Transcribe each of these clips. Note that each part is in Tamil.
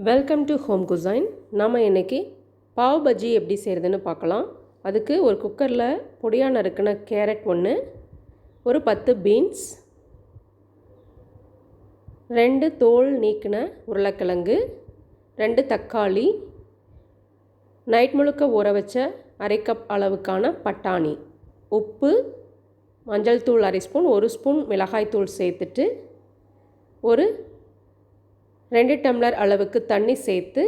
Welcome to home cuisine. நாம் இன்றைக்கி பாவ் பஜ்ஜி எப்படி செய்கிறதுன்னு பார்க்கலாம். அதுக்கு ஒரு குக்கரில் பொடியாக நறுக்கின கேரட் ஒன்று, ஒரு 10 பீன்ஸ், 2 தோல் நீக்கின உருளைக்கிழங்கு, 2 தக்காளி, நைட் முழுக்க ஊற வச்ச அரை கப் அளவுக்கான பட்டாணி, உப்பு, மஞ்சள் தூள் அரை ஸ்பூன், 1 ஸ்பூன் மிளகாய் தூள் சேர்த்துட்டு ஒரு 2 டம்ளர் அளவுக்கு தண்ணி சேர்த்து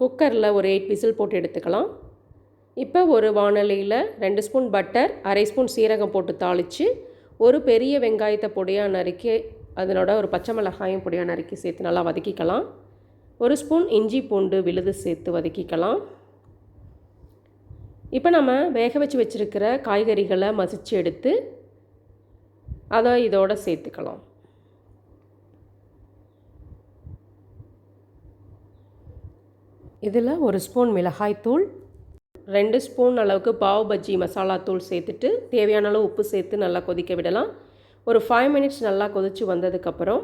குக்கரில் ஒரு 8 விசில் போட்டு எடுத்துக்கலாம். இப்போ ஒரு வாணலியில் 2 ஸ்பூன் பட்டர், அரை ஸ்பூன் சீரகம் போட்டு தாளித்து ஒரு பெரிய வெங்காயத்தை பொடியாக நறுக்கி அதனோட ஒரு பச்சை மிளகாயும் பொடியாக நறுக்கி சேர்த்து நல்லா வதக்கிக்கலாம். 1 ஸ்பூன் இஞ்சி பூண்டு விழுது சேர்த்து வதக்கிக்கலாம். இப்போ நம்ம வேக வச்சு வச்சுருக்கிற காய்கறிகளை மசிச்சு எடுத்து அதை இதோடு சேர்த்துக்கலாம். இதில் 1 ஸ்பூன் மிளகாய்த்தூள், 2 ஸ்பூன் அளவுக்கு பாவ் பஜ்ஜி மசாலா தூள் சேர்த்துட்டு தேவையான அளவு உப்பு சேர்த்து நல்லா கொதிக்க விடலாம். ஒரு 5 மினிட்ஸ் நல்லா கொதித்து வந்ததுக்கப்புறம்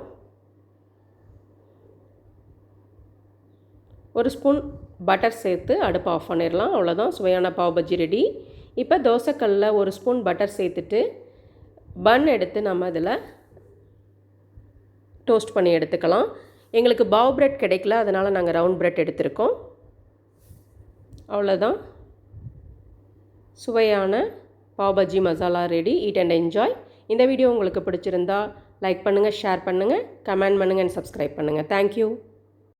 1 ஸ்பூன் பட்டர் சேர்த்து அடுப்பு ஆஃப் பண்ணிடலாம். அவ்வளோதான், சுவையான பாவ் பஜ்ஜி ரெடி. இப்போ தோசைக்கல்லில் 1 ஸ்பூன் பட்டர் சேர்த்துட்டு பன் எடுத்து நம்ம இதில் டோஸ்ட் பண்ணி எடுத்துக்கலாம். எங்களுக்கு பாவ் பிரெட் கிடைக்கல, அதனால் நாங்கள் ரவுண்ட் பிரெட் எடுத்திருக்கோம். அவ்வளோதான், சுவையான pav bhaji masala ready. Eat and enjoy. இந்த வீடியோ உங்களுக்கு பிடிச்சிருந்தா லைக் பண்ணுங்கள், ஷேர் பண்ணுங்கள், கமெண்ட் பண்ணுங்கள் அண்ட் சப்ஸ்கிரைப் பண்ணுங்கள். தேங்க்யூ.